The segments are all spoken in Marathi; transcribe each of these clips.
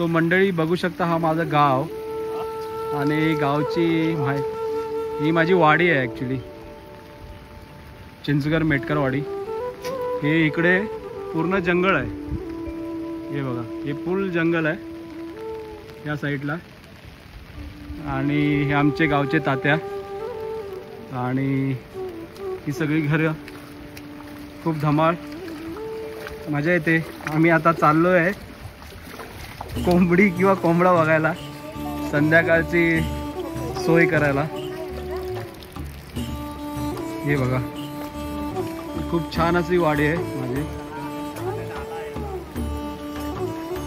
सो मंडळी बघू शकता, हा माझं गाव आणि गावची ही माझी वाडी आहे ॲक्च्युली, चिंचघर मेटकर वाडी। हे इकडे पूर्ण जंगल आहे, हे बघा, हे फुल जंगल आहे या साईडला। आणि हे आमचे गावचे तात्या आणि ही सगळी घरं, खूप धमाल मजा येते। आम्ही आता चाललो आहे कोंबडी किंवा कोंबडा बघायला, संध्याकाळची सोय करायला। हे बघा, खूप छान अशी वाडी आहे माझी।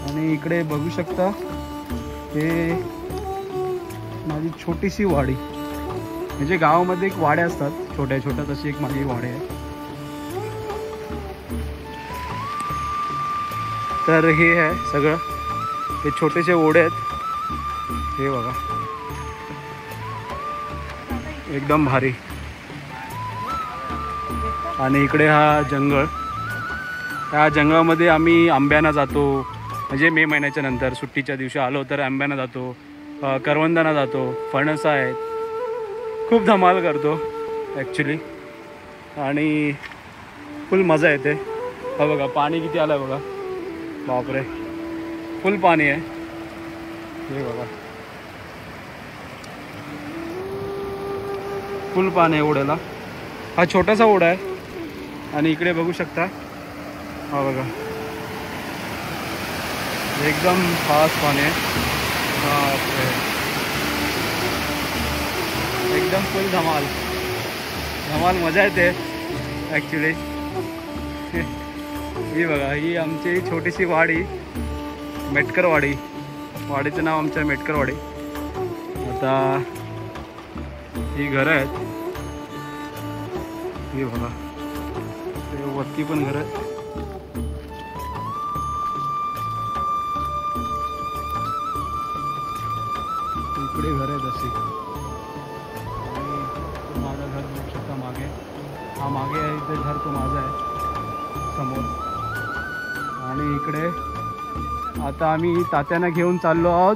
आणि इकडे बघू शकता, हे माझी छोटीशी वाडी, म्हणजे गावामध्ये एक वाड्या असतात छोट्या छोट्या, तशी एक माझी वाडी आहे। तर हे आहे सगळं, हे छोटेसे ओढे आहेत, हे बघा एकदम भारी। आणि इकडे हा जंगल, त्या जंगलामध्ये आम्ही आंब्याना जातो, म्हणजे मे महिन्याच्या नंतर सुट्टीच्या दिवशी आलो तर आंब्याना जातो, करवंदाना जातो, फणस आहेत, खूप धमाल करतो ॲक्च्युली। आणि फुल मजा येते। हा बघा पाणी किती आलं बघा, बापरे फुल पाणी आहे, हे बघा फुल पाणी आहे ओढ्याला। हा छोटासा ओढा आहे आणि इकडे बघू शकता, हा बघा एकदम फास्ट पाणी आहे, बापरे एकदम फुल धमाल धमाल मजा येते ॲक्च्युली। ही बघा, ही आमची छोटीशी वाडी, मेटकरवाडी, वाडीचं नाव आमच्या मेटकरवाडी। आता ही घरं आहेत, ही बघा ते वरती पण घरं आहेत। इकडे घर आहेत अशी, आणि माझं घर बघू शकता मागे, हा मागे आहे इथे घर, तो माझा आहे समोर। आणि इकडे आता आम्ही तात्यांना घेऊन चाललो आहोत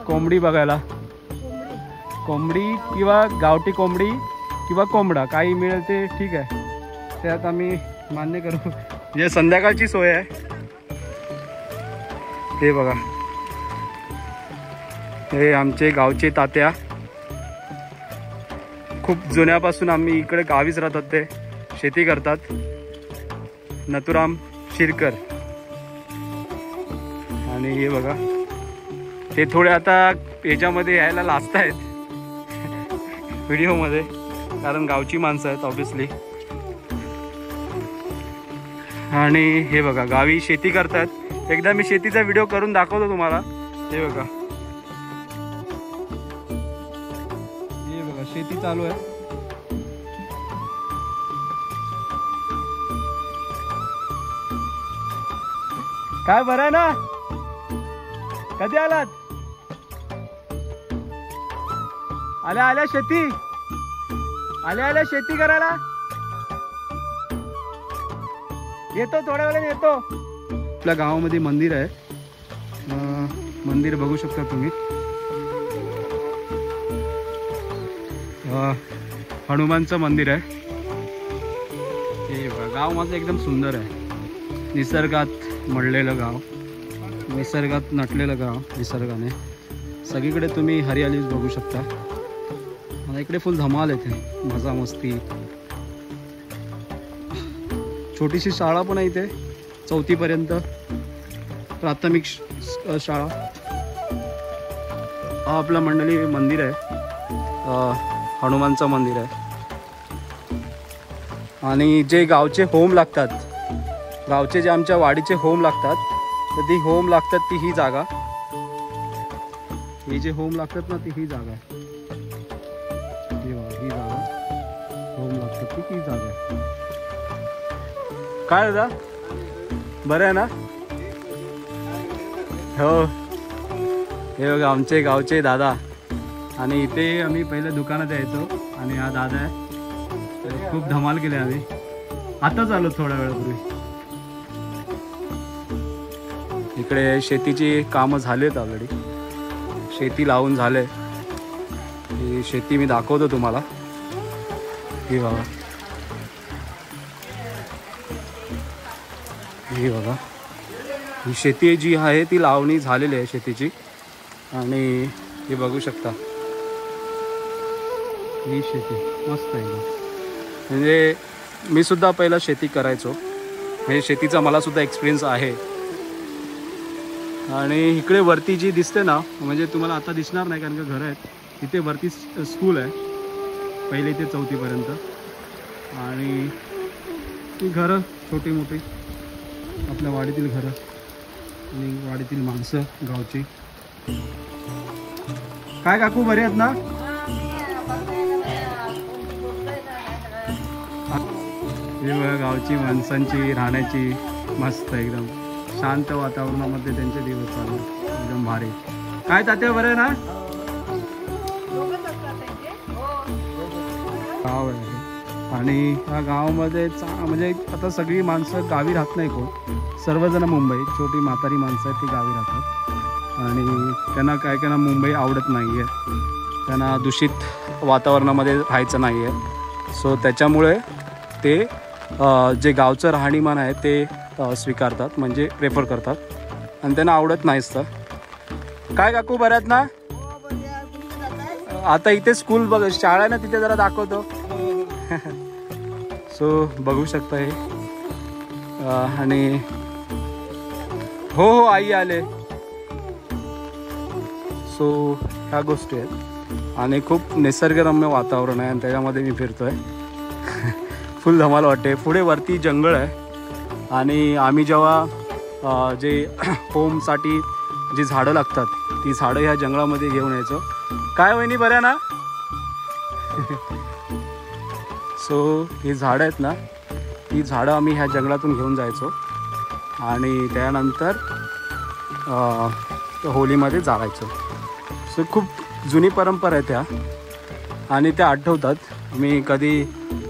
कोंबडी बघायला, कोंबडी किंवा गावठी कोंबडी किंवा कोंबडा काही मिळेल ते ठीक आहे, त्यात आम्ही मान्य करू, म्हणजे संध्याकाळची सोय आहे। हे बघा, हे आमचे गावचे तात्या, खूप जुन्यापासून आम्ही इकडे गावीच राहतात, ते शेती करतात, नथुराम शिरकर। आणि हे बघा, ते थोडे आता याच्यामध्ये यायला लाजत आहेत व्हिडिओमध्ये, कारण गावची माणसं आहेत ऑब्विसली। आणि हे बघा, गावी शेती करतात, एकदा मी शेतीचा व्हिडिओ करून दाखवतो तुम्हाला। हे बघा, हे बघा शेती चालू आहे। काय बरं आहे ना, कधी आलात? आल्या आल्या शेती, आल्या आल्या शेती करायला येतो, थोड्या वेळाने येतो। आपल्या गावामध्ये मंदिर आहे, मंदिर बघू शकता तुम्ही, हनुमानचं मंदिर आहे। हे बघा, गाव माझं एकदम सुंदर आहे, निसर्गात मळलेलं गाव, निसर्गात नटलेलं गाव, निसर्गाने सगळीकडे तुम्ही हरियालीच बघू शकता। मला इकडे फुल धमाल येते, मजा मस्ती। छोटीशी शाळा पण आहे इथे, 4थी पर्यंत प्राथमिक शाळा। हा आपला मंडळी मंदिर आहे, हनुमानचं मंदिर आहे। आणि जे गावचे होम लागतात, गावचे जे आमच्या वाडीचे होम लागतात, तर ती होम लागतात ती ही जागा, हे जे होम लागतात ना ती ही जागा आहे, ही जागा होम लागतात ती ही जागा आहे। काय दादा, बरं आहे ना? हो, हे बघा आमचे गावचे दादा। आणि इथे आम्ही पहिले दुकानात यायचो, आणि हा दादा आहे, खूप धमाल केली आम्ही, आताच आलो थोड्या वेळापूर्वी। इकडे शेतीची कामं झालीत ऑलरेडी, शेती लावून झाले. ही शेती मी दाखवतो तुम्हाला. ही बघा, ही बघा, ही शेती जी आहे ती लावणी झालेली आहे शेतीची. आणि हे बघू शकता, ही शेती मस्त आहे. म्हणजे मी सुद्धा पहिला शेती करायचो, म्हणजे शेतीचा मला सुद्धा एक्सपिरियन्स आहे. आणि इकडे वरती जी दिसते ना, म्हणजे तुम्हाला आता दिसणार नाही कारण का घरं आहेत. इथे वरती स्कूल आहे, पहिली ते 4थी पर्यंत. आणि ती घरं छोटी मोठी आपल्या वाडीतील घरं आणि वाडीतील माणसं गावची. काय काकू बरे आहेत ना? हे बघा, गावची माणसांची राहण्याची मस्त एकदम शांत वातावरणामध्ये त्यांचे दिवस चालू, एकदम भारी. काय तात्या बरं आहे ना? गाव आहे आणि ह्या गावामध्ये म्हणजे आता सगळी माणसं गावी राहत नाही, कोण सर्वजण मुंबई, छोटी म्हातारी माणसं आहेत ती गावी राहतात. आणि त्यांना काय मुंबई आवडत नाही आहे, त्यांना दूषित वातावरणामध्ये राहायचं नाही आहे. सो त्याच्यामुळे ते जे गावचं राहणीमान आहे ते स्वीकारतात, म्हणजे प्रेफर करतात आणि त्यांना आवडत नाहीच. तर काय काकू बऱ्या आहेत ना? आता इथे स्कूल बघ, शाळा आहे ना तिथे, जरा दाखवतो. सो बघू शकता हे. आणि हो आई आले. सो ह्या गोष्टी आहेत आणि खूप निसर्गरम्य वातावरण आहे आणि त्याच्यामध्ये मी फिरतोय. फुल धमाल वाटते. पुढे वरती जंगल आहे आणि आम्ही जेव्हा जे होमसाठी जी झाडं लागतात ती झाडं ह्या जंगलामध्ये घेऊन यायचो. काय वहिनी बऱ्या ना? सो ही झाडं आहेत ना, ही झाडं आम्ही ह्या जंगलातून घेऊन जायचो आणि त्यानंतर होलीमध्ये जाळायचो. सो खूप जुनी परंपरा आहे त्या आणि त्या आठवतात. मी कधी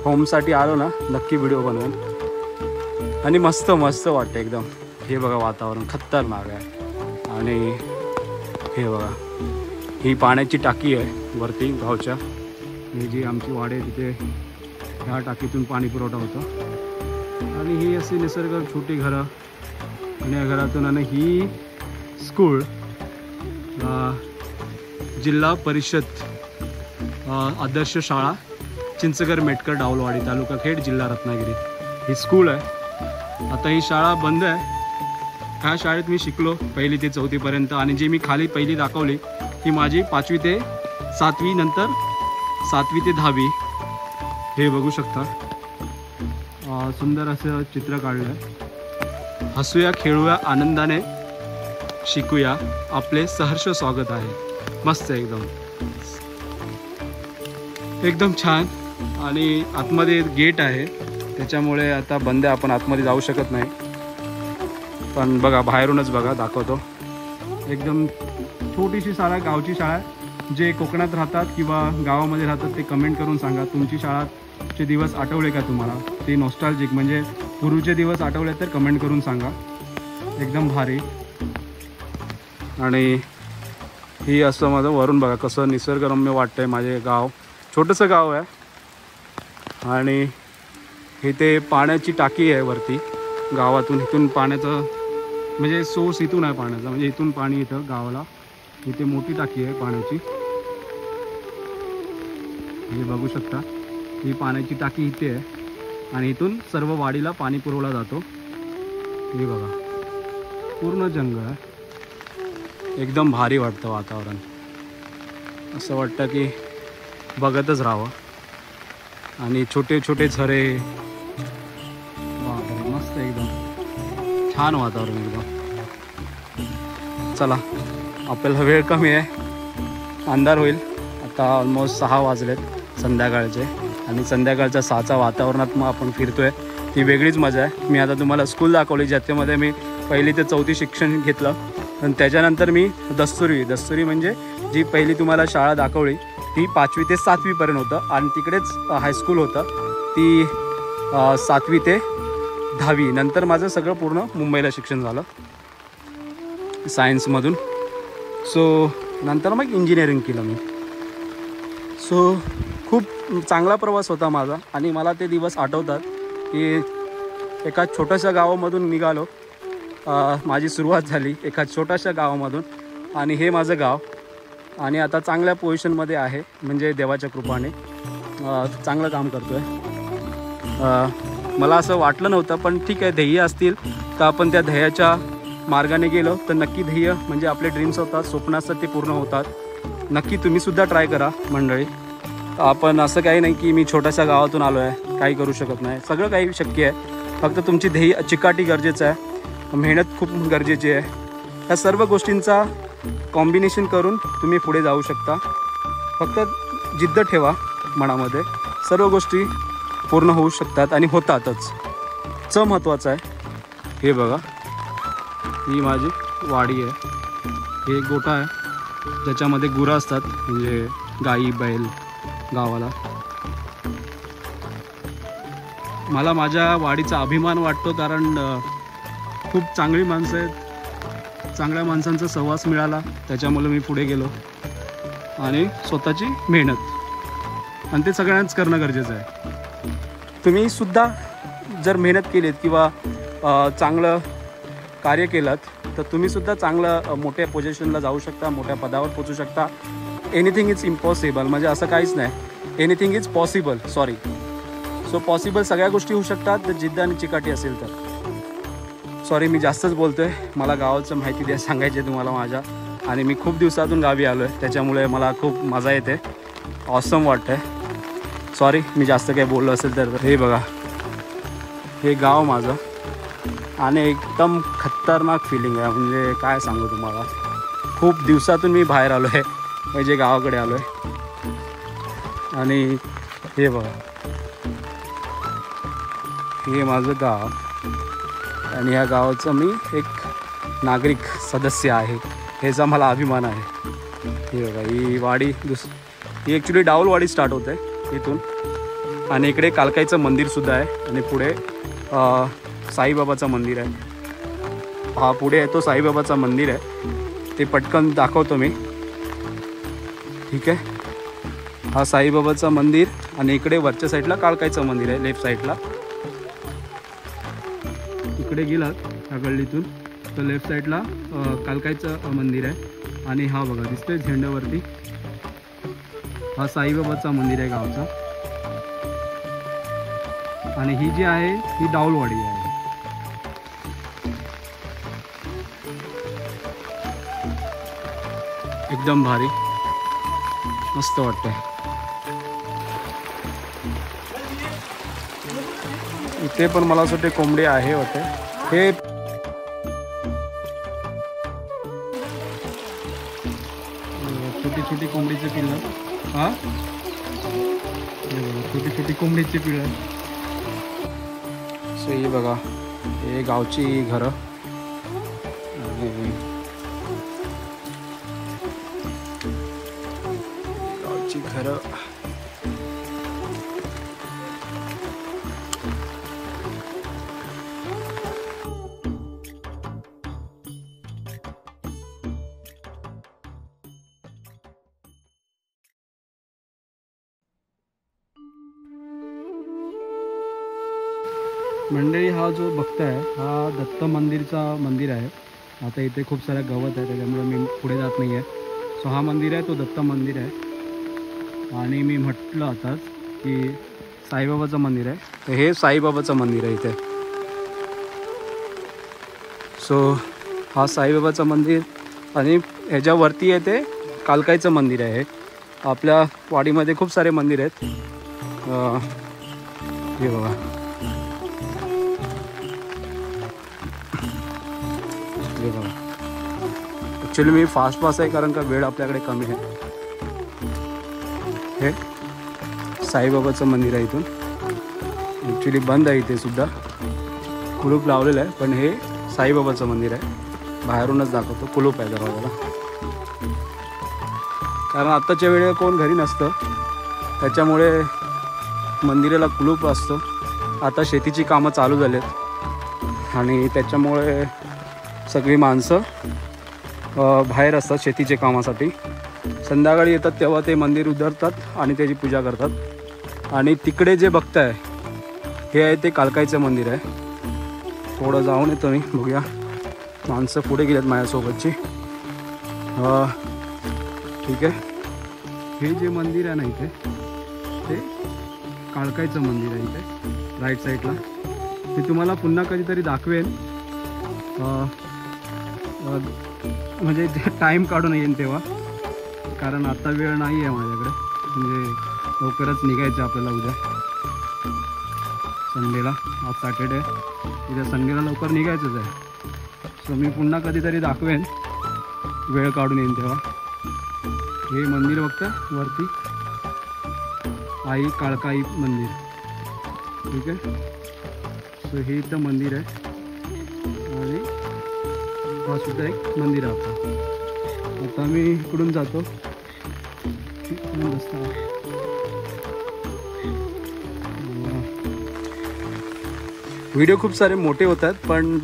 होमसाठी आलो ना नक्की व्हिडिओ बनवेन. आणि मस्त मस्त वाटतं एकदम. हे बघा, वातावरण खतरनाक आहे. आणि हे बघा, ही पाण्याची टाकी आहे वरती गावच्या. ही जी आमची वाडी आहे तिथे ह्या टाकीतून पाणी पुरवठा होतो. आणि ही अशी निसर्ग छोटी घरं आणि या घरातून. आणि ही स्कूल जिल्हा परिषद आदर्श शाळा चिंचघर मेटकर डावलवाडी, तालुका खेड, जिल्हा रत्नागिरी ही स्कूल आहे. आता ही शाळा बंद आहे. ह्या शाळेत मी शिकलो 1ली ते 4थी पर्यंत. आणि जी मी खाली पहिली दाखवली ती माझी 5वी ते 7वी, नंतर 7वी ते 10वी. हे बघू शकता, सुंदर असं चित्र काढलं आहे. हसूया, खेळूया, आनंदाने शिकूया, आपले सहर्ष स्वागत आहे. मस्त एकदम, एकदम छान. आणि आतमध्ये गेट आहे त्याच्यामुळे आता बंद आहे, आपण आतमध्ये जाऊ शकत नाही. पण बघा, बाहेरूनच बघा, दाखवतो. एकदम छोटीशी शाळा, गावची शाळा. जे कोकणात राहतात किंवा गावामध्ये राहतात ते कमेंट करून सांगा, तुमची शाळाचे दिवस आठवले का तुम्हाला? ते नॉस्टॅल्जिक म्हणजे पूर्वीचे दिवस आठवले तर कमेंट करून सांगा. एकदम भारी. आणि ही असं माझं वरून बघा कसं निसर्गरम्य वाटतंय. माझे गाव छोटंसं गाव आहे आणि इथे पाण्याची टाकी आहे वरती गावातून. इथून पाण्याचं म्हणजे सोर्स इथून आहे पाण्याचा, म्हणजे इथून पाणी इथं गावाला. इथे मोठी टाकी आहे पाण्याची, हे बघू शकता. ही पाण्याची टाकी इथे आहे आणि इथून सर्व वाडीला पाणी पुरवला जातो. हे बघा, पूर्ण जंगल आहे. एकदम भारी वाटतं वातावरण. असं वाटतं की बघतच राहावं. आणि छोटे छोटे झरे, बापरे मस्त एकदम छान वातावरण एकदम. चला, आपल्याला वेळ कमी आहे, अंधार होईल. आता ऑलमोस्ट 6 वाजलेत संध्याकाळचे आणि संध्याकाळच्या 6च्या वातावरणात मग आपण फिरतोय. ती वेगळीच मजा आहे. मी आता तुम्हाला स्कूल दाखवली ज्याच्यामध्ये मी 1ली ते 4थी शिक्षण घेतलं. आणि त्याच्यानंतर मी दस्तुरी म्हणजे जी पहिली तुम्हाला शाळा दाखवली ती 5वी ते 7वी पर्यंत होतं. आणि तिकडेच हायस्कूल होतं, ती 7वी ते 10वी. नंतर माझं सगळं पूर्ण मुंबईला शिक्षण झालं. सायन्समधून. सो नंतर मग इंजिनिअरिंग केलं मी. सो खूप चांगला प्रवास होता माझा आणि मला ते दिवस आठवतात की एका छोट्याशा गावामधून निघालो. माझी सुरुवात झाली एका छोट्याशा गावामधून आणि हे माझं गाव आणि आता चांगल्या पोझिशनमध्ये आहे. म्हणजे देवाच्या कृपाने चांगलं काम करतो आहे. मला असं वाटलं नव्हतं पण ठीक आहे, ध्येय असतील तर आपण त्या ध्येयाच्या मार्गाने गेलो तर नक्की ध्येय म्हणजे आपले ड्रीम्स होतात, स्वप्न असतात ते पूर्ण होतात. नक्की तुम्हीसुद्धा ट्राय करा मंडळी. आपण असं काही नाही की मी छोट्याशा गावातून आलो आहे काही करू शकत नाही. सगळं काही शक्य आहे. फक्त तुमची ध्येय चिकाटी गरजेचं आहे, मेहनत खूप गरजेची आहे. या सर्व गोष्टींचा कॉम्बिनेशन करून तुम्ही पुढे जाऊ शकता. फक्त जिद्द ठेवा मनामध्ये, सर्व गोष्टी पूर्ण होऊ शकतात आणि होतातच. महत्त्वाचं आहे. हे बघा, ही माझी वाडी आहे. हे एक गोठा आहे ज्याच्यामध्ये गुरं असतात, म्हणजे गाई बैल गावाला. मला माझ्या वाडीचा अभिमान वाटतो कारण खूप चांगली माणसं आहेत, चांगल्या माणसांचा सहवास मिळाला त्याच्यामुळे मी पुढे गेलो. आणि स्वतःची मेहनत आणि ते सगळ्यांनाच करणं गरजेचं आहे. तुम्हीसुद्धा जर मेहनत केलीत किंवा चांगलं कार्य केलं तर तुम्हीसुद्धा चांगलं मोठ्या पोझिशनला जाऊ शकता, मोठ्या पदावर पोचू शकता. एनिथिंग इज इम्पॉसिबल, म्हणजे असं काहीच नाही. Anything is possible, sorry. So possible सगळ्या गोष्टी होऊ शकतात जर जिद्द आणि चिकाटी असेल तर. सॉरी मी जास्तच बोलतो आहे. मला गावाचं माहिती द्या सांगायची आहे तुम्हाला माझ्या. आणि मी खूप दिवसातून गावी आलो आहे त्याच्यामुळे मला खूप मजा येते, ऑसम वाटतं आहे. सॉरी मी जास्त काही बोललो असेल तर. हे बघा, हे गाव माझं आणि एकदम खतरनाक फिलिंग आहे. म्हणजे काय सांगू तुम्हाला, खूप दिवसातून मी बाहेर आलो आहे, म्हणजे गावाकडे आलो आहे. आणि हे बघा, हे माझं गाव आणि ह्या गावाचं मी एक नागरिक सदस्य आहे, ह्याचा मला अभिमान आहे. हे बघा, ही वाडी ही ॲक्च्युली डाऊलवाडी स्टार्ट होते इथून. आणि इकडे कालकाईचं मंदिरसुद्धा आहे आणि पुढे साईबाबाचं मंदिर आहे. हा पुढे आहे तो साईबाबाचं मंदिर आहे, ते पटकन दाखवतो मी. ठीक आहे, हा साईबाबाचं मंदिर आणि इकडे वरच्या साईडला कालकाईचं मंदिर आहे, लेफ्ट साईडला. इकडे गेलात ह्या गल्लीतून तर लेफ्ट साईडला कालकाईचं मंदिर आहे. आणि हा बघा दिसतोय झेंड्यावरती, हा साईबाबाचं मंदिर आहे गावचा. आणि ही जी आहे ही डाऊलवाडी आहे. एकदम भारी, मस्त वाटतंय. इथे पण मला असं वाटते कोंबडी आहे होते. हे छोटी छोटी कोंबडीचे पिल्लं, हा छोटी छोटी कोंबडीची पिल्लं. सो ही बघा, हे गावची घरं. गावची घरं. मंडळी, हा जो बघताय हा दत्त मंदिर आहे. आता इथे खूप साऱ्या गवत आहे त्याच्यामुळे मी पुढे जात नाही आहे. सो हा मंदिर आहे तो दत्त मंदिर आहे. आणि मी म्हटलं आताच की साईबाबाचं मंदिर आहे, तर हे साईबाबाचं मंदिर आहे इथे. सो हा साईबाबाचं मंदिर आणि ह्याच्यावरती आहे ते कालकाईचं मंदिर आहे. आपल्या वाडीमध्ये खूप सारे मंदिर आहेत. हे बघा, हे बघा. ॲक्च्युली मी फास्ट आहे कारण का वेळ आपल्याकडे कमी आहे. हे साईबाबाचं मंदिर आहे. इथून ॲक्च्युली बंद आहे, इथे सुद्धा कुलूप लावलेलं आहे, पण हे साईबाबाचं मंदिर आहे. बाहेरूनच दाखवतो, कुलूप आहे दरवाजाला. कारण आत्ताच्या वेळेला कोण घरी नसतं त्याच्यामुळे मंदिराला कुलूप असतं. आता शेतीची कामं चालू झालेत आणि त्याच्यामुळे सगळी माणसं बाहेर असतात शेतीचे कामासाठी. संध्याकाळी येतात तेव्हा ते मंदिर उधळतात आणि त्याची पूजा करतात. आणि तिकडे जे बघताय हे आहे ते कालकाईचं मंदिर आहे. थोडं जाऊन येतो मी, बघूया. माणसं पुढे गेलेत माझ्यासोबतची. ठीक आहे. हे जे मंदिर आहे ना इथे, ते काळकाईचं मंदिर आहे इथे राईट साईडला. ते तुम्हाला पुन्हा कधीतरी दाखवेन, म्हणजे टाईम काढून येईन तेव्हा, कारण आता वेळ नाही आहे माझ्याकडे. म्हणजे लवकरच निघायचं आपल्याला उद्या संडेला. आज सॅटर्डे, उद्या संडेला लवकर निघायचंच आहे. सो मी पुन्हा कधीतरी दाखवेन, वेळ काढून येईन तेव्हा. हे मंदिर बघतं वरती, आई काळकाई मंदिर. ठीक आहे. सो हे इथं मंदिर आहे आणि हा सुद्धा एक मंदिर आहे आपलं. आता मी इकडून जातो. व्हिडिओ खूप सारे मोठे होत आहेत, पण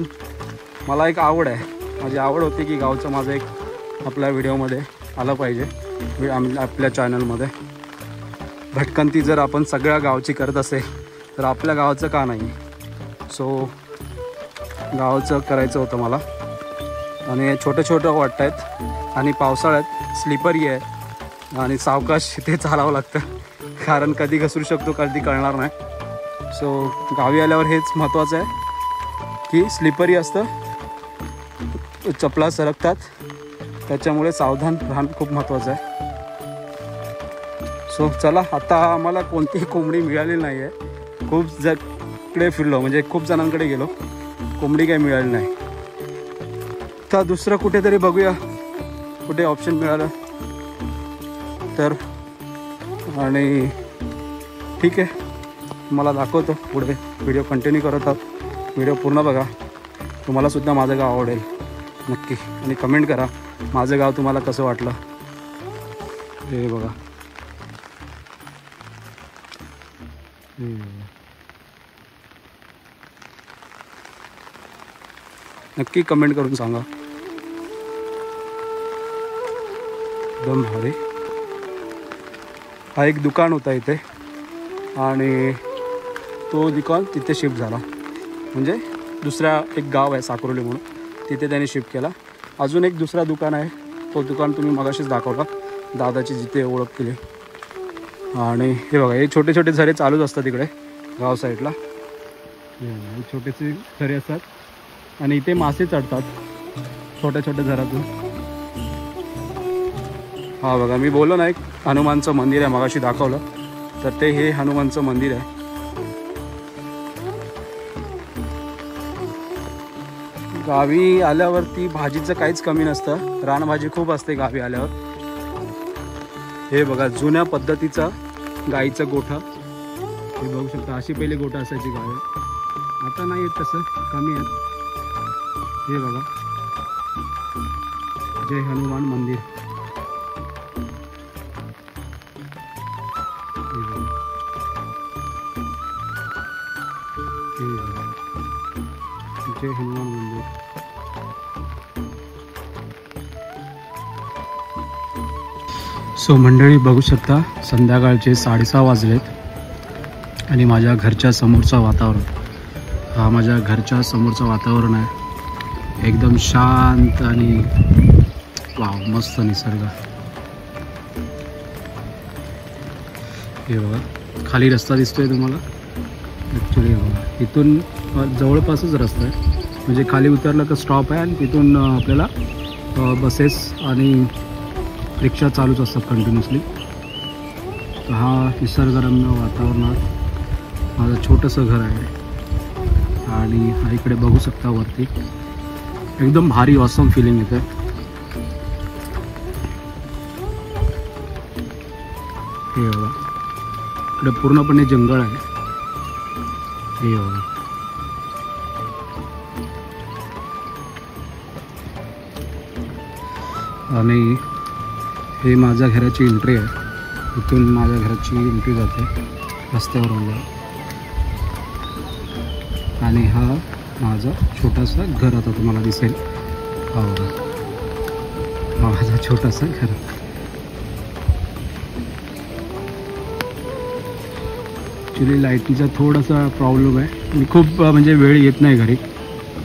मला एक आवड आहे. माझी आवड होती की गावचं माझं एक आपल्या व्हिडिओमध्ये आलं पाहिजे, आपल्या चॅनलमध्ये. भटकंती जर आपण सगळ्या गावची करत असेल तर आपल्या गावाचं का नाही. सो गावाचं करायचं होतं मला. आणि छोटं छोटं वाटत आहेत आणि पावसाळ्यात स्लिपरी आहे आणि सावकाश ते चालावं लागतं, कारण कधी घसरू शकतो कधी कळणार नाही. सो गावी आल्यावर हेच महत्त्वाचं आहे की स्लिपरी असतं, चपला सरकतात, त्याच्यामुळे सावधान राहणं खूप महत्त्वाचं आहे. सो चला, आता आम्हाला कोणतीही कोंबडी मिळालेली नाही आहे. खूप जकडे फिरलो, म्हणजे खूप जणांकडे गेलो, कोंबडी काही मिळाली नाही. तर दुसरं कुठेतरी बघूया, कुठे ऑप्शन मिळालं तर. आणि ठीक आहे, मला दाखवतो पुढे. व्हिडिओ कंटिन्यू करत आहात, व्हिडिओ पूर्ण बघा. तुम्हालासुद्धा माझं गाव आवडेल नक्की. आणि कमेंट करा माझं गाव तुम्हाला कसं वाटलं. हे बघा, नक्की कमेंट करून सांगा. एकदम भारी. हा एक दुकान होता इथे आणि तो दुकान तिथे शिफ्ट झाला. म्हणजे दुसऱ्या एक गाव आहे साकरोली म्हणून, तिथे त्याने शिफ्ट केला. अजून एक दुसरा दुकान आहे, तो दुकान तुम्ही मगाशीच दाखवला, दादाची जिथे ओळख केली. आणि हे बघा, हे छोटे छोटे झरे चालूच असतात तिकडे गाव साईडला. हे छोटेसे झरे असतात आणि इथे मासे चढतात छोट्या छोट्या झरातून. हा बघा, मी बोललो ना एक हनुमानचं मंदिर आहे, मगाशी दाखवलं, तर ते हे हनुमानचं मंदिर आहे. गावी आल्यावरती भाजीचं काहीच कमी नसतं, रानभाजी खूप असते गावी आल्यावर. हे बघा, जुन्या पद्धतीचा गाईचं गोठा, हे बघू शकता. अशी पहिले गोठा असायची गावी, आता नाही येत तसं, कमी आहे. हे बघा, जय हनुमान मंदिर. जय हनुमान मंदिर. सो मंडळी बघू शकता, संध्याकाळचे 6:30 वाजलेत आणि माझ्या घरच्या समोरचं वातावरण, हा माझ्या घरच्या समोरचं वातावरण आहे. एकदम शांत आणि वाव, मस्त निसर्ग. हे बघा, खाली रस्ता दिसतोय तुम्हाला. ॲक्च्युली बघा, इथून जवळपासच रस्ता आहे, म्हणजे खाली उतरलं तर स्टॉप आहे आणि तिथून आपल्याला बसेस आणि रिक्षा चालूच असतात कंटिन्युअसली. तर हा निसर्गरम्य वातावरणात माझं छोटंसं घर आहे. आणि हा इकडे बघू शकता वरती, एकदम भारी ऑसम फिलिंग येतं. हे बघा, इकडे पूर्णपणे जंगल आहे. हे बघा, आणि हे माझ्या घराची एंट्री आहे. इथून माझ्या घराची एंट्री जाते रस्त्यावरून. आणि हा माझा छोटासा घर आता तुम्हाला दिसेल. हा बघा, माझा छोटासा घर. ॲक्च्युली लाईटीचा थोडासा प्रॉब्लेम आहे. मी खूप म्हणजे वेळ येत नाही घरी,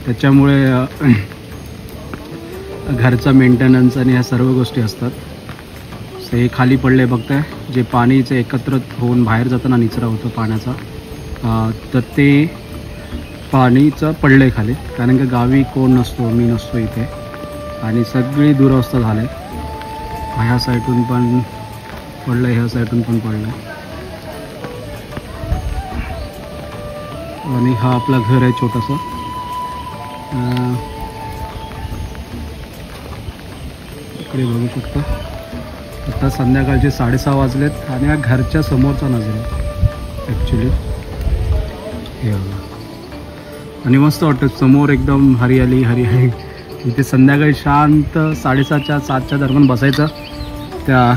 त्याच्यामुळे घरचा मेंटेनन्स आणि ह्या सर्व गोष्टी असतात. हे खाली पडले बघताय, जे पाणीचं एकत्र होऊन बाहेर जाताना निचरा होतो पाण्याचा, तर ते पाणीचं पडलं आहे खाली. कारण की गावी कोण नसतो, मी नसतो इथे, आणि सगळी दुरवस्था झाले. ह्या साईडून पण पडलं, ह्या साईडून पण पडलं. आणि हा आपला घर आहे छोटासा. इकडे बघू शकता. आता संध्याकाळचे 6:30 वाजलेत आणि हा घरच्या समोरचा नजारा ॲक्च्युली हे बघा. आणि मस्त वाटतं, समोर एकदम हरियाली हरियाली. इथे संध्याकाळी शांत 7:30च्या 7च्या दरम्यान बसायचं. त्या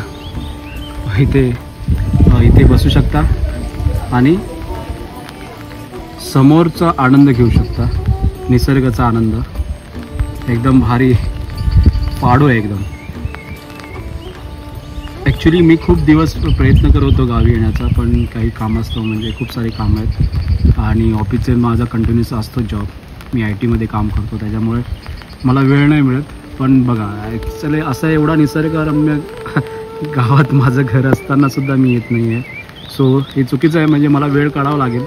इथे बसू शकता आणि समोरचा आनंद घेऊ शकता, निसर्गाचा आनंद. एकदम भारी पाडो आहे एकदम. ॲक्च्युली मी खूप दिवस प्रयत्न करत होतो गावी येण्याचा, पण काही काम असतं, म्हणजे खूप सारे कामं आहेत आणि ऑफिसचे माझा कंटिन्यूस असतो जॉब. मी IT मध्ये काम करतो, त्याच्यामुळे मला वेळ नाही मिळत. पण बघा, ॲक्च्युली असं एवढा निसर्गरम्य गावात माझं घर असतानासुद्धा मी येत नाही आहे. सो हे चुकीचं आहे, म्हणजे मला वेळ काढावा लागेल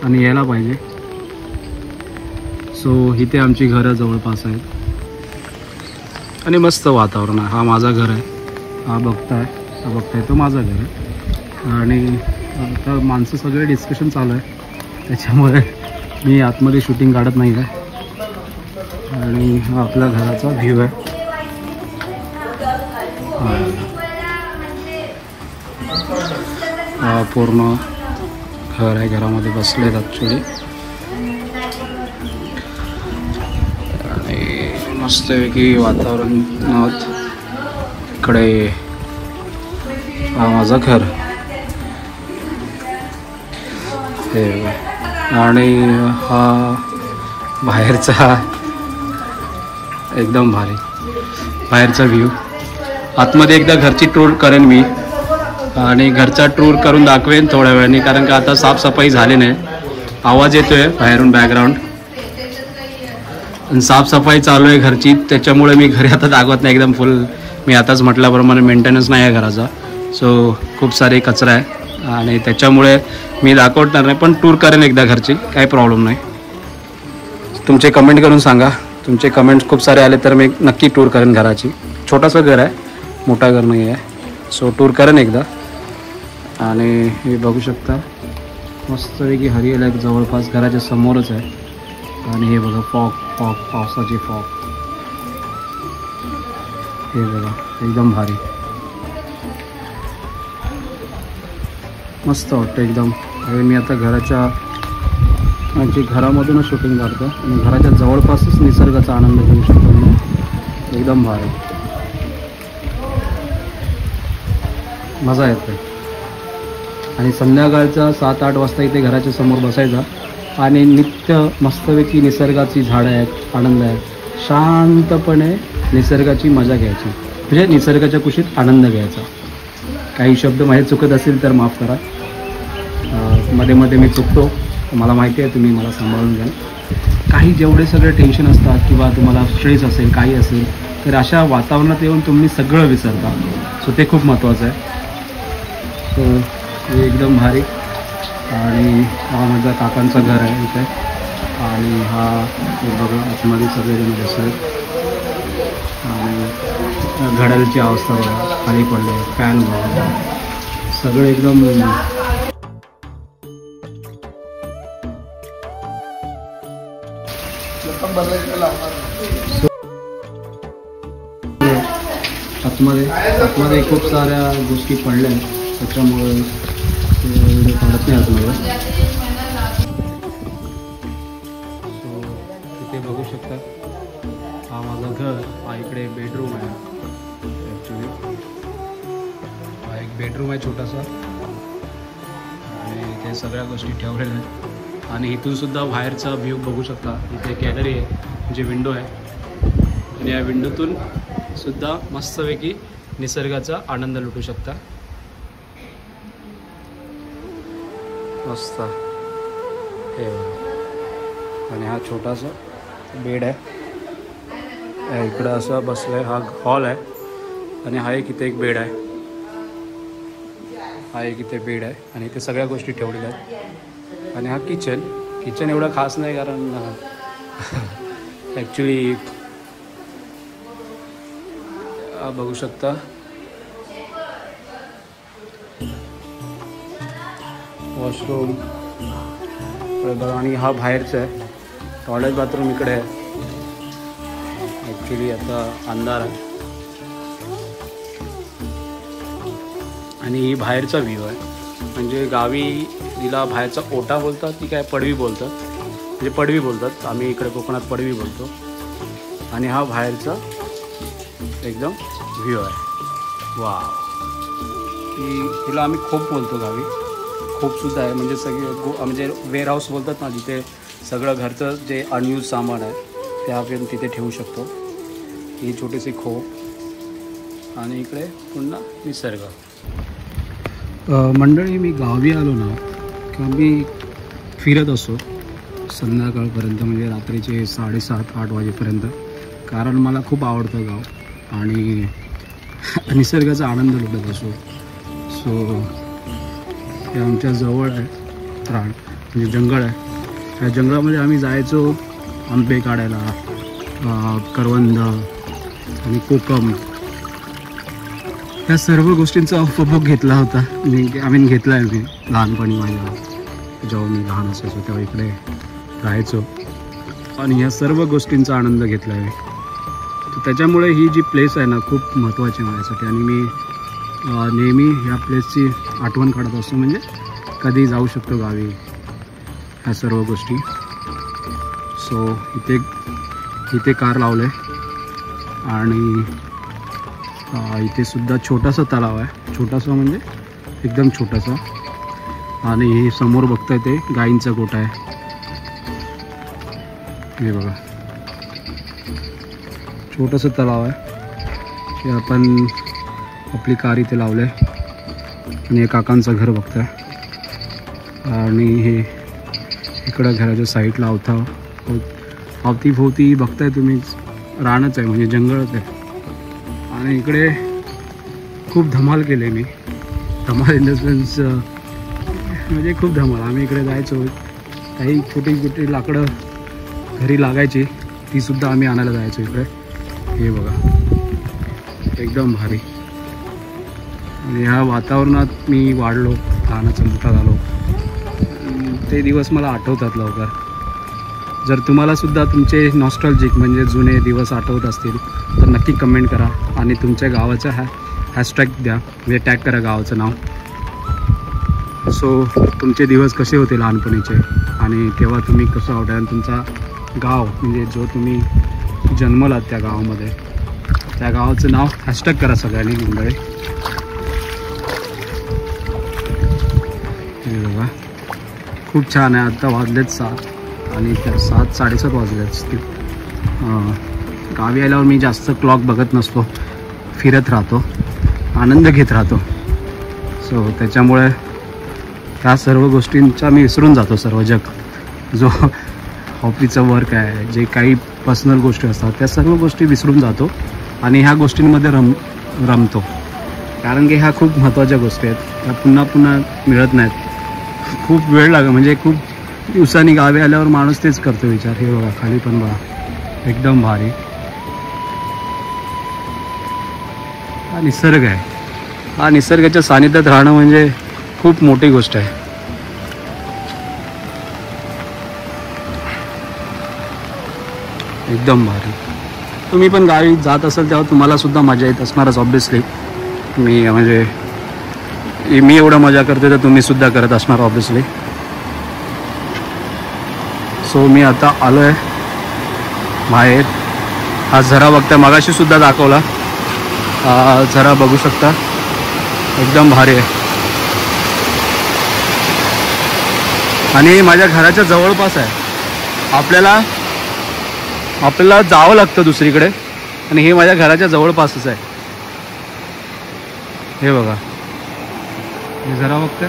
आणि यायला पाहिजे. सो इथे आमची घरं जवळपास आहेत आणि मस्त वातावरण आहे. हा माझा घर आहे, हा बघताय तो माझा घर आहे. आणि आता माणसं सगळे डिस्कशन चालू आहे, त्याच्यामुळे मी आतमध्ये शूटिंग काढत नाही आहे. आणि हा आपल्या घराचा व्ह्यू आहे. हा पूर्ण घर आहे, घरामध्ये बसलेत ॲक्च्युली. आणि मस्तपैकी वातावरण. इकडे हा माझं घर हे, आणि हा बाहेरचा एकदम भारी बाहेरचा व्ह्यू. आतमध्ये एकदा घरची टूर करेन मी, आणि घरचा टूर करून दाखवेन थोड्या वेळाने, कारण का आता साफसफाई झाली नाही. आवाज येतोय बाहेरून बॅकग्राऊंड, आणि साफसफाई चालू आहे घरची, त्याच्यामुळे मी घरी आता दाखवत नाही. एकदम फुल, मी आताच म्हटल्याप्रमाणे मेंटेनन्स नाही आहे घराचा. सो खूप सारे कचरा आहे आणि त्याच्यामुळे मी दाखवणार नाही, पण टूर करेन एकदा घरची, काही प्रॉब्लेम नाही. तुमचे कमेंट करून सांगा, तुमचे कमेंट्स खूप सारे आले तर मी नक्की टूर करेन घराची. छोटंसं घर आहे, मोठा घर नाही आहे. सो टूर करेन एकदा. आणि हे बघू शकता, मस्तपैकी हरियाली आहे जवळपास, घराच्या समोरच आहे. आणि हे बघा फॉग, पावसाची फॉग, हे बघा एकदम भारी, मस्त वाटतं एकदम. मी आता घरामधूनच शूटिंग काढतो आणि घराच्या जवळपासच निसर्गाचा आनंद घेऊ शकतो मी. एकदम भारी, मजा येते. आणि संध्याकाळचा 7-8 वाजता इथे घराच्या समोर बसायचा आणि नित्य मस्तपैकी निसर्गाची झाडं आहेत, आनंद आहे, शांतपणे निसर्गाची मजा घ्यायची, म्हणजे निसर्गाच्या कुशीत आनंद घ्यायचा. काही शब्द माझे चुकत असेल तर माफ करा, मध्ये मध्ये मी चुकतो, मला माहिती आहे, तुम्ही मला सांभाळून घ्या. काही जेवढे सगळे टेन्शन असतात किंवा तुम्हाला स्ट्रेस असेल, काही असेल, तर अशा वातावरणात येऊन तुम्ही सगळं विसरता. सो ते खूप महत्त्वाचं आहे. सो हे एकदम भारी. आणि हा माझ्या काकांचं घर आहे इथे. आणि हा बघा आतमध्ये सगळेजण बसले आणि घड्याळची अवस्था बघा, खाली पडले, फॅन बघा, सगळं एकदम आतमध्ये खूप साऱ्या गोष्टी पडल्या, त्याच्यामुळे व्हिडिओ काढत नाही आतमध्ये. तिथे बघू शकता, हा माझं घर, हा इकडे बेडरूम आहे. ॲक्च्युली हा एक बेडरूम आहे छोटासा, आणि इथे सगळ्या गोष्टी ठेवलेल्या आहेत. आणि इथून सुद्धा बाहेरचा व्ह्यू बघू शकता. इथे गॅलरी आहे, म्हणजे विंडो आहे, आणि या विंडोतून सुद्धा मस्तपैकी निसर्गाचा आनंद लुटू शकता। मस्त हे आणि हा छोटासा बेड आहे, इकडं असं बसलंय, हा हॉल आहे आणि हा एक इथे एक बेड आहे, हा एक इथे बेड आहे आणि इथे सगळ्या गोष्टी ठेवलेल्या आहेत। आणि हा किचन एवढं खास नाही कारण ॲक्च्युली बघू शकता वॉशरूम आणि हा बाहेरचा आहे, टॉयलेट बाथरूम इकडे आहे। ॲक्च्युली आता अंधार आहे आणि ही बाहेरचा व्ह्यू आहे, म्हणजे गावी तिला बाहेरचा ओटा बोलतात ती काय पडवी बोलतात, म्हणजे पडवी बोलतात, आम्ही इकडे कोकणात पडवी बोलतो। आणि हा बाहेरचा एकदम व्ह्यू आहे। वा, हिला आम्ही खोप बोलतो गावी, खोपसुद्धा आहे, म्हणजे सगळे म्हणजे वेअर हाऊस बोलतात ना, जिथे सगळं घरचं जे अनयूज सामान आहे ते आपण तिथे ठेवू शकतो। ही छोटीशी खोप आणि इकडे पुन्हा निसर्ग। मंडळी, मी गावी आलो ना किंवा मी फिरत असतो संध्याकाळपर्यंत, म्हणजे रात्रीचे 7:30-8 वाजेपर्यंत, कारण मला खूप आवडतं गाव आणि निसर्गाचा आनंद लुटत असतो। सो हे आमच्या जवळ आहे रान, म्हणजे जंगल आहे, त्या जंगलामध्ये आम्ही जायचो आंबे काढायला, करवंद आणि कोकम, या सर्व गोष्टींचा उपभोग घेतला होता आम्ही घेतला आहे मी लहानपणी। माझ्या जेव्हा मी लहान असायचो तेव्हा इकडे राहायचो आणि या सर्व गोष्टींचा आनंद घेतला आहे। तर त्याच्यामुळे ही जी प्लेस आहे ना खूप महत्त्वाची आहे माझ्यासाठी आणि मी नेहमी ह्या प्लेसची आठवण काढत असतो, म्हणजे कधी जाऊ शकतो गावी, ह्या सर्व गोष्टी। सो इथे कार लावलं आहे आणि इथे सुद्धा छोटासा तलाव आहे, छोटासा म्हणजे एकदम छोटासा, आणि हे समोर बघताय ते गाईंचा गोठा आहे, हे बघा छोटंसं तलाव आहे। हे आपण आपली कार इथे लावलं आहे आणि हे काकांचं घर बघताय आणि हे इकडं घराच्या साईडला अवतीभोवती बघताय तुम्ही रानच आहे, म्हणजे जंगलच आहे। आणि इकडे खूप धमाल केली मी, धमाल इन द सेन्स म्हणजे खूप धमाल। आम्ही इकडे जायचो, काही छोटी छोटी लाकडं घरी लागायची तीसुद्धा आम्ही आणायला जायचो इकडे। हे बघा एकदम भारी, आणि ह्या वातावरणात मी वाढलो, लहानाचा मोठा झालो, ते दिवस मला आठवतात लवकर। जर तुम्हाला सुद्धा तुमचे नॉस्टॅल्जिक म्हणजे जुने दिवस आठवत असतील तर नक्की कमेंट करा आणि तुमच्या गावाचा हॅशटॅग द्या, म्हणजे टॅग करा गावाचं नाव। सो तुमचे दिवस कसे होते लहानपणीचे आणि तेव्हा तुम्ही कसं आवडा, आणि तुमचा गाव म्हणजे जो तुम्ही जन्मलात त्या गावामध्ये, त्या गावाचं नाव हॅशटॅग करा सगळ्यांनी मंडळी। हे बघा खूप छान आहे। आत्ता वाजलेत 7 आणि त्या 7-7:30 वाजले असतील। गावी आल्यावर मी जास्त क्लॉक बघत नसतो, फिरत राहतो, आनंद घेत राहतो। सो त्याच्यामुळे ह्या सर्व गोष्टींचा मी विसरून जातो, सर्व जग जो ऑफिसचं वर्क आहे, जे काही पर्सनल गोष्टी असतात त्या सर्व गोष्टी विसरून जातो आणि ह्या गोष्टींमध्ये रमतो, कारण की ह्या खूप महत्त्वाच्या गोष्टी आहेत, ह्या पुन्हा पुन्हा मिळत नाहीत। खूप वेळ लागेल, म्हणजे खूप दिवसांनी गावी आल्यावर माणूस तेच करतो विचार। हे बघा खाली पण बघा एकदम भारी हा निसर्ग आहे, हा निसर्गाच्या सानिध्यात राहणं म्हणजे खूप मोठी गोष्ट आहे। एकदम भारी। तुम्ही पण गावी जात असाल तेव्हा तुम्हाला सुद्धा मजा येत असणारच ऑब्विसली, मी म्हणजे मी एवढं मजा करते तर तुम्ही सुद्धा करत असणार ऑब्विसली। सो मी आता आलो आहे बाहेर, हा झरा बघता, मगाशी सुद्धा दाखवला, झरा बघू शकता एकदम भारी आहे आणि माझ्या घराच्या जवळपास आहे। आपल्याला जावं लागतं दुसरीकडे, आणि हे माझ्या घराच्या जवळपासच आहे. हे बघा, हे जरा बघतंय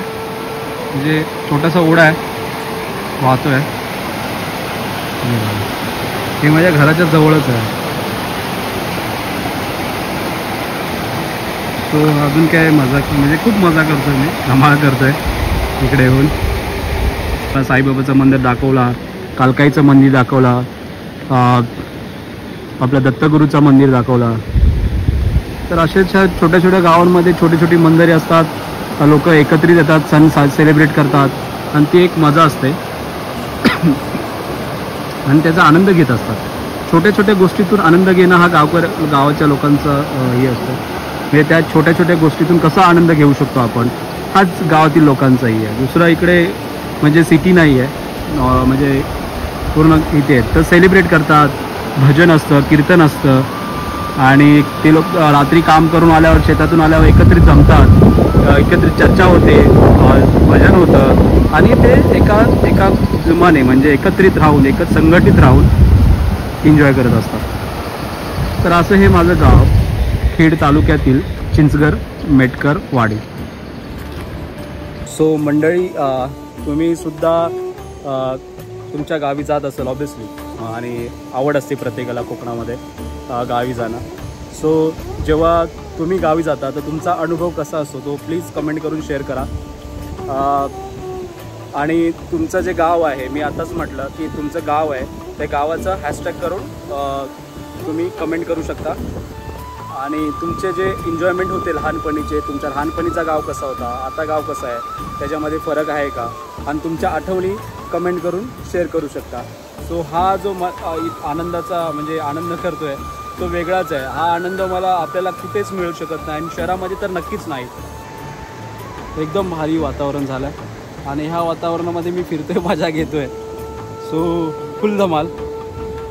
म्हणजे छोटासा ओढा आहे, वाहतो आहे. हे माझ्या घराच्या जवळच आहे. तो अजून काय मजा, म्हणजे खूप मजा करतोय मी, धमाल करतोय इकडे येऊन. साईबाबाचं मंदिर दाखवला, कालकाईचं मंदिर दाखवला, आपल्या दत्तगुरूचं मंदिर दाखवला. तर अशाच छोट्या छोट्या गावांमध्ये छोटी छोटी मंदिरे असतात, लोक एकत्रित येतात, सण सेलिब्रेट करतात आणि ती एक मजा असते आणि त्याचा आनंद घेत असतात. छोट्या छोट्या गोष्टीतून आनंद घेणं हा गावाच्या लोकांचं हे असतं. म्हणजे त्या छोट्या छोट्या गोष्टीतून कसा आनंद घेऊ शकतो आपण, हाच गावातील लोकांचाही आहे. दुसरा इकडे म्हणजे सिटी नाही आहे, म्हणजे पूर्ण इथे तर सेलिब्रेट करतात, भजन असतं, कीर्तन असतं आणि ते लोक रात्री काम करून आल्यावर, शेतातून आल्यावर एकत्रित जमतात, एकत्रित चर्चा होते, भजन होतं आणि ते एका जुमाने म्हणजे एकत्रित राहून, संघटित राहून एन्जॉय करत असतात. तर असं हे माझं गाव, खेड तालुक्यातील चिंचघर मेटकर वाडी. सो मंडळी, तुम्ही सुद्धा तुमच्या गावी जात असेल ऑब्वियसली, आणि आवड असते प्रत्येकाला कोकणामध्ये गावी जाणं. सो जेव्हा तुम्ही गावी जाता तर तुमचा अनुभव कसा असतो तो प्लीज कमेंट करून शेअर करा. आणि तुमचं जे गाव आहे, मी आताच म्हटलं की तुमचं गाव आहे, त्या गावाचं हॅशटॅग करून तुम्ही कमेंट करू शकता. आणि तुमचे जे एन्जॉयमेंट होते लहानपणीचे, तुमच्या लहानपणीचा गाव कसा होता, आता गाव कसं आहे, त्याच्यामध्ये फरक आहे का, आणि तुमच्या आठवणी कमेंट करून शेअर करू शकता. सो हा जो आनंदाचा म्हणजे आनंद करतो आहे तो वेगळाच आहे. हा आनंद मला आपल्याला कुठेच मिळू शकत नाही आणि शहरामध्ये तर नक्कीच नाही. एकदम भारी वातावरण झालं आहे आणि ह्या वातावरणामध्ये मी फिरतोय, मजा घेतो आहे. सो फुल धमाल.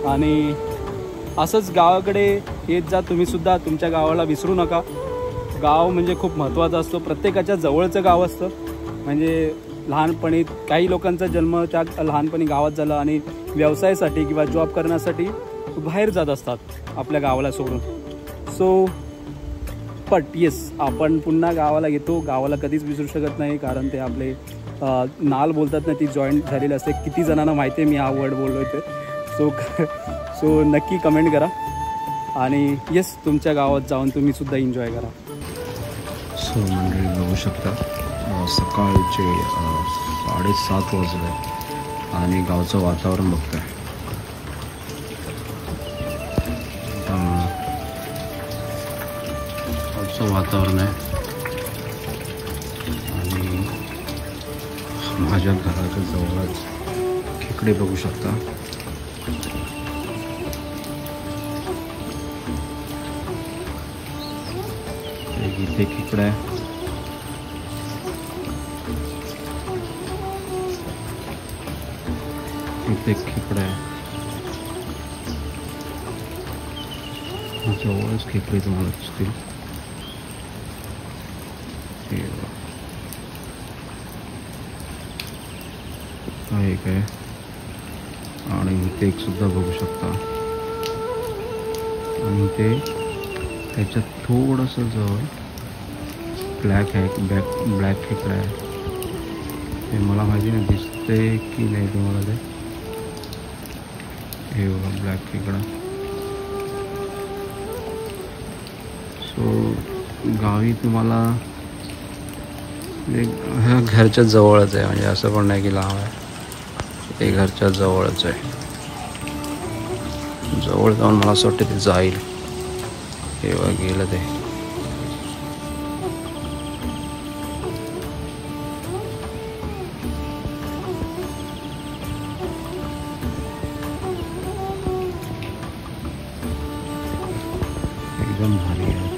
आणि असंच गावाकडे येत जा तुम्हीसुद्धा, तुमच्या गावाला विसरू नका. गाव म्हणजे खूप महत्त्वाचं असतं, प्रत्येकाच्या जवळचं गाव असतं. म्हणजे लहानपणी काही लोकांचा जन्म त्या लहानपणी गावात झाला आणि व्यवसायासाठी किंवा जॉब करण्यासाठी बाहेर जात असतात आपल्या गावाला सोडून. सो बट येस, आपण पुन्हा गावाला येतो, गावाला कधीच विसरू शकत नाही, कारण ते आपले नाल बोलतात ना, ती जॉईंट झालेली असते. किती जणांना माहिती आहे मी हा वर्ड बोललो आहे ते. सो नक्की कमेंट करा आणि येस, तुमच्या गावात जाऊन तुम्हीसुद्धा एन्जॉय करा. सो मंडळी बघू शकता, सकाळचे 7:30 वाजले आणि गावचं वातावरण बघतोय. गावचं वातावरण आहे आणि माझ्या घराच्या जवळच खेकडे बघू शकता. इथे खेकडा आहे, इथे खेकडा आहे, जवळच खेकडे तुम्हाला दिसतील. एक आहे आणि इथे एक सुद्धा बघू शकता. आणि ते त्याच्यात थोडंसं जवळ ब्लॅक खेकडा आहे. ते मला माहिती नाही दिसते की नाही तुम्हाला ते. हे बघा ब्लॅक खेकडा. सो गावी तुम्हाला घरच्या जवळच आहे, म्हणजे असं पण नाही की लांब आहे, ते घरच्या जवळच आहे. जवळ जाऊन मला असं वाटतं ते जाईल. हे बघा गेलं ते. एकदम भारी आहे.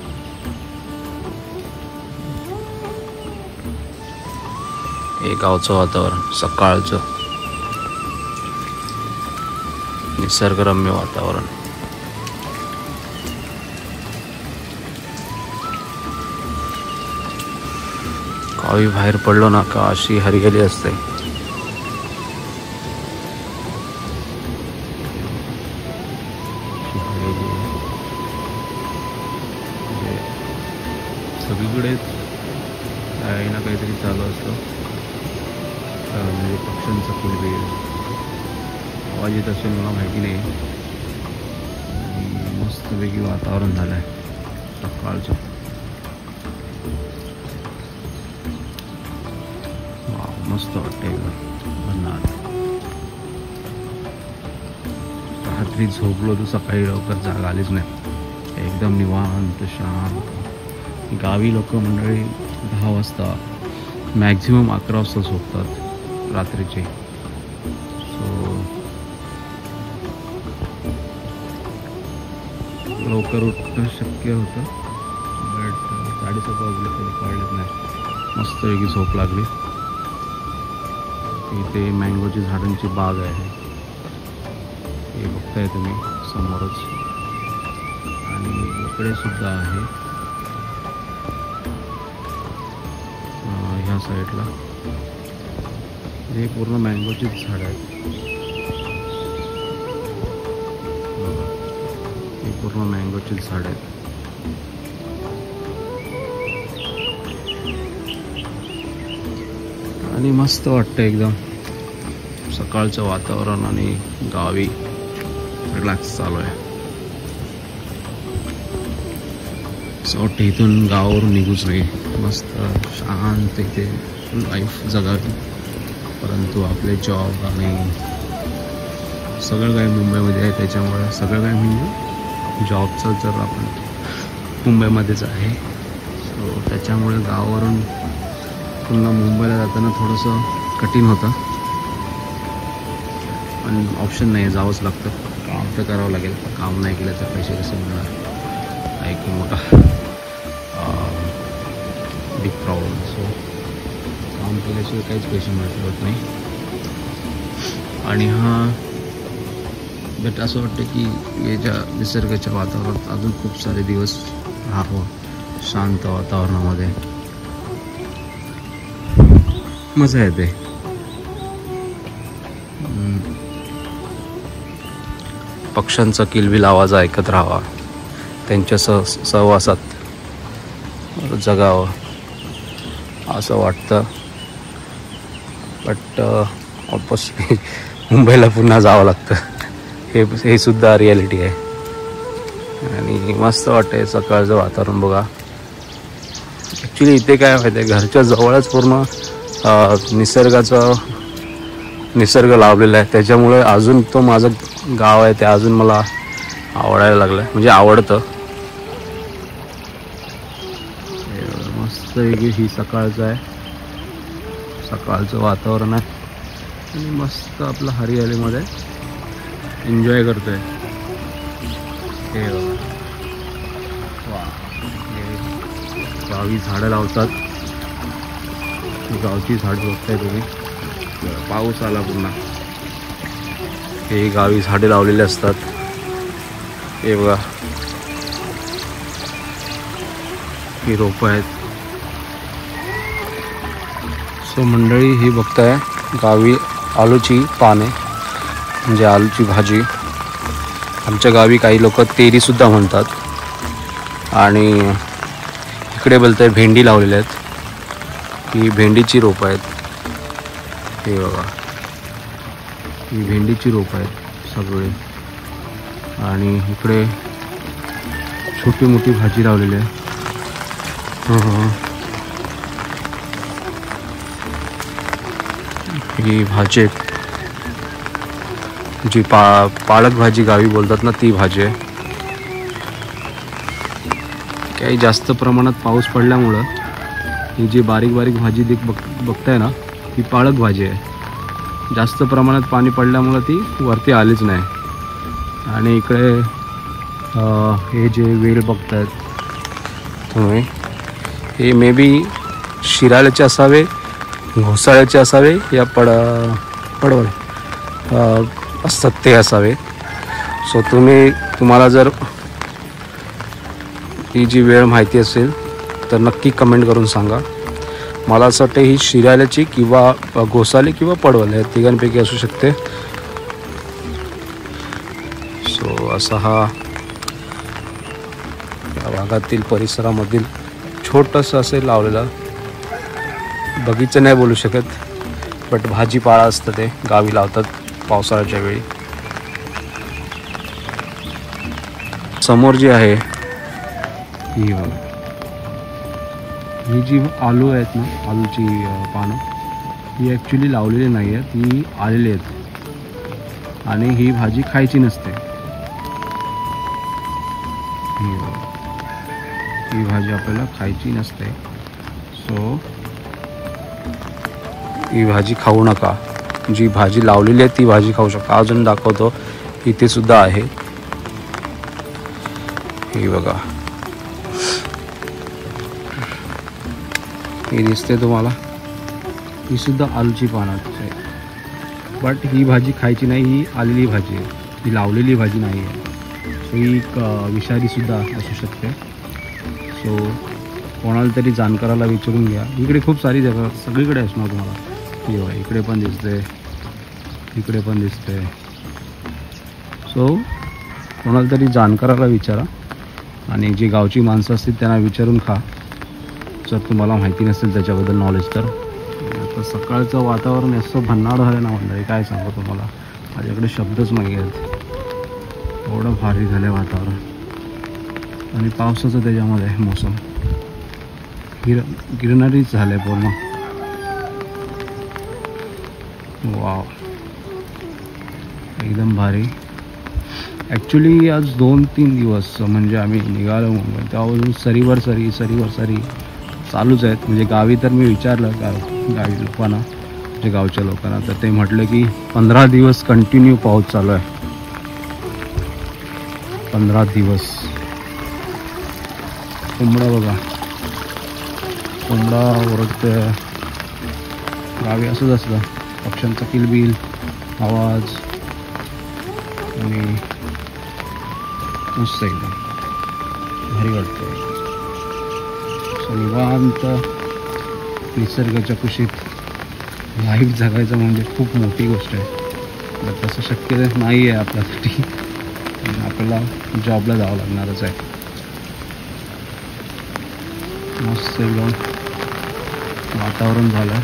हे गावचं वातावरण, सकाळचं निसर्गरम्य वातावरण. गावी बाहेर पडलो ना का अशी हरियाली असते. सगळीकडे काही ना काहीतरी चालू असतं. म्हणजे पक्ष्यांचा किलबिल आवाज येत असेल मला माहिती नाही. आणि मस्तपैकी वातावरण झालं आहे सकाळचं. मस्त वाटतं एकदम. रात्री झोपलो तर सकाळी लवकर जाग आलीच नाही. एकदम निवांत शांत. गावी लोक मंडळी 10 वाजता मॅक्झिमम 11 वाजता झोपतात रात्रीचे. सो लवकर उठणं शक्य होतं, बट 7:30 वाजले तरी कळलंच नाही. मस्तपैकी झोप लागली. इथे मँगोची झाडांची बाग आहे, हे बघताय तुम्ही समोरच. आणि इकडे सुद्धा आहे ह्या साईडला. हे पूर्ण मँगोचीच झाड आहेत. हे पूर्ण मँगोचीच झाड आहेत. आणि मस्त वाटतं एकदम सकाळचं वातावरण. आणि गावी रिलॅक्स चालू आहे. असं वाटतं इथून गावावरून निघूच नाही. मस्त शांत इथे लाईफ जगावी. परंतु आपले जॉब आणि सगळं काही मुंबईमध्ये आहे, त्याच्यामुळे सगळं काही म्हणजे जॉबचं जर आपण मुंबईमध्येच आहे. सो त्याच्यामुळे गावावरून पुन्हा मुंबईला जाताना थोडंसं कठीण होतं. पण ऑप्शन नाही, जावंच लागतं. काम तर करावं लागेल. काम नाही केलं तर पैसे कसे मिळणार, आहे की मोठा बिग प्रॉब्लेम. सो काम केल्याशिवाय काहीच पैसे मिळत नाही. आणि बट असं वाटतं की याच्या निसर्गाच्या वातावरणात अजून खूप सारे दिवस राहावं शांत वातावरणामध्ये. मजा येते. पक्ष्यांचा किलबिल आवाज ऐकत राहावा, त्यांच्या सहवासात जगावं असं वाटतं. बट ऑपोजिटली मुंबईला पुन्हा जावं लागतं. हे सुद्धा रियालिटी आहे. आणि मस्त वाटते सकाळचं वातावरण बघा. ॲक्च्युली इथे काय माहिती आहे, घरच्या जवळच पूर्ण निसर्ग लावलेला आहे. त्याच्यामुळे अजून तो माझं गाव आहे ते अजून मला आवडायला लागलं आहे, म्हणजे आवडतं. मस्त ही सकाळचं आहे, सकाळचं वातावरण आहे. आणि मस्त आपलं हरियालीमध्ये एन्जॉय करतोय. हे वा, गावी झाडं लावतात. गावची झाडं बघताय तुम्ही. पाऊस आला पुन्हा, हे गावी झाडे लावलेले असतात. हे बघा, ही रोपं आहेत. सो मंडळी ही बघताय गावी आलूची पाने, म्हणजे आलूची भाजी. आमच्या गावी काही लोक तेरी सुद्धा म्हणतात. आणि इकडे बोलताय भेंडी लावलेल्या आहेत. ही भेंडीची रोपं आहेत. हे बघा, ही भेंडीची रोपं आहेत सगळे. आणि इकडे छोटी मोठी भाजी लावलेली आहे. ही भाजी जी पालक भाजी गावी बोलतात ना, ती भाजी आहे. काही जास्त प्रमाणात पाऊस पडल्यामुळं ही जी बारीक बारीक भाजी बघताय ना, ही पालक भाजी आहे. जास्त प्रमाणात पाणी पडल्यामुळं ती वरती आलीच नाही. आणि इकडे हे जे वेल बघतायत तुम्ही, हे मे बी शिराळ्याचे असावे, घोसाळ्याचे असावे, या पडवळ असतात ते असावे. सो तुम्हाला जर ही जी वेळ माहिती असेल तर नक्की कमेंट करून सांगा. मला असं वाटतं ही शिराळ्याची किंवा घोसाळी किंवा पडवळ या तिघांपैकी असू शकते. सो असा हा या भागातील परिसरामधील छोटंसं असे लावलेलं बगीचा नाही बोलू शकत, बट भाजीपाला असतं ते गावी लावतात पावसाळ्याच्या वेळी. समोर जी आहे ही बघा, ही जी आलू आहेत ना, आलूची पानं ही ॲक्च्युली लावलेली नाही आहेत, ही आलेली आहेत आणि ही भाजी खायची नसते. ही भाजी आपल्याला खायची नसते, सो ही भाजी खाऊ नका. जी भाजी लावलेली आहे ती भाजी खाऊ शकता. अजून दाखवतो, इथे सुद्धा आहे, ही बघा, ही दिसते तुम्हाला, ही सुद्धा आलूची पानं आहे. बट ही भाजी खायची नाही, ही आलेली भाजी आहे, ही लावलेली भाजी नाही आहे. सो ही एक विषारीसुद्धा असू शकते. सो कोणाला तरी जाणकाराला विचारून घ्या. इकडे खूप सारी जागा सगळीकडे असणार तुम्हाला. ही बघा, इकडे पण दिसते, इकडे पण दिसते. सो कोणाला तरी जाणकाराला विचारा आणि जी गावची माणसं असतील त्यांना विचारून खा, जर तुम्हाला माहिती नसेल त्याच्याबद्दल नॉलेज तर. आता सकाळचं वातावरण असं भन्नाट झालं ना मंडळी, काय सांगू तुम्हाला, माझ्याकडे शब्दच नाही आहेत. एवढं भारी झालं आहे वातावरण आणि पावसाचं त्याच्यामध्ये मोसम गिरणारीच झालं आहे पूर्ण. वाव, एकदम भारी. ॲक्च्युली आज 2-3 दिवस म्हणजे आम्ही निघालो मुंबई त्यावरून सरीवर सरी चालूच आहेत. म्हणजे गावी तर मी विचारलं गावी लोकांना, म्हणजे गावच्या लोकांना, तर ते म्हटलं की 15 दिवस कंटिन्यू पाऊस चालू आहे. 15 दिवस. कोंबडा बघा, कोंबडा ओरडते. गावी असंच असतं, पक्ष्यांचा किलबिल आवाज आणि मस्त एकदम भारी वाटतं. निवांत निसर्गाच्या कुशीत लाईफ जगायचं म्हणजे खूप मोठी गोष्ट आहे. तर तसं शक्य नाही आहे आपल्यासाठी, आपल्याला जॉबला जावं लागणारच आहे. मस्त एकदम वातावरण झालं.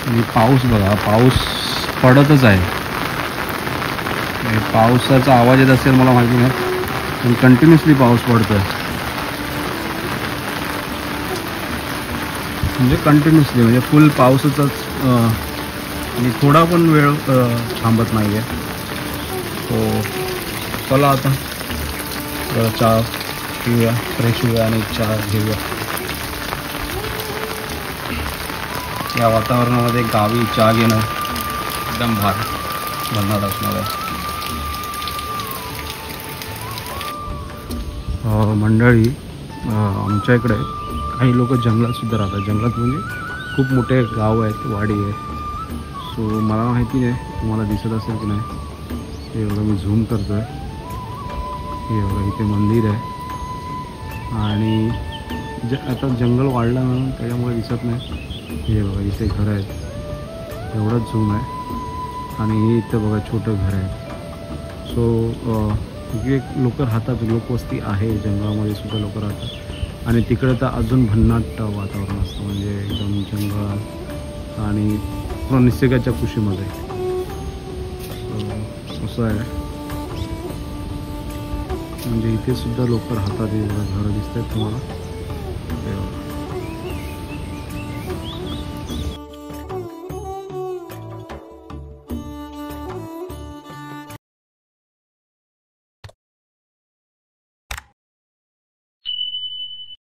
आणि पाऊस बघा, पाऊस पडतच आहे. पावसाचा आवाज येत असेल मला माहिती नाही, पण कंटिन्युअसली पाऊस पडतोय. म्हणजे कंटिन्युअसली, म्हणजे फुल पावसाचाच आणि थोडा पण वेळ थांबत नाही आहे. तो चला आता जरा चहा पिऊया, फ्रेश होऊया आणि चहा घेऊया. या वातावरणामध्ये गावी चहा घेणं एकदम भन्नाट असणार आहे. मंडळी, आमच्या इकडे काही लोक जंगलातसुद्धा राहतात. जंगलात म्हणजे खूप मोठे गाव आहेत, वाडी आहे. सो मला माहिती नाही तुम्हाला दिसत असेल की नाही, हे एवढं मी झूम करतो आहे. हे बघा, इथे मंदिर आहे आणि आता जंगल वाढलं म्हणून त्याच्यामुळे दिसत नाही. हे बघा, इथे घर आहेत, एवढंच झूम आहे आणि हे इथं बघा छोटं घर आहे. सो तिकडे लोक राहतात, लोकवस्ती आहे, जंगलामध्ये सुद्धा लोक राहतात. आणि तिकडे तर अजून भन्नाट वातावरण असतं, म्हणजे एकदम जंगल आणि पूर्ण निसर्गाच्या कुशीमध्ये. असं आहे. म्हणजे इथे सुद्धा लोक राहतात. हे घरं दिसत आहेत तुम्हाला.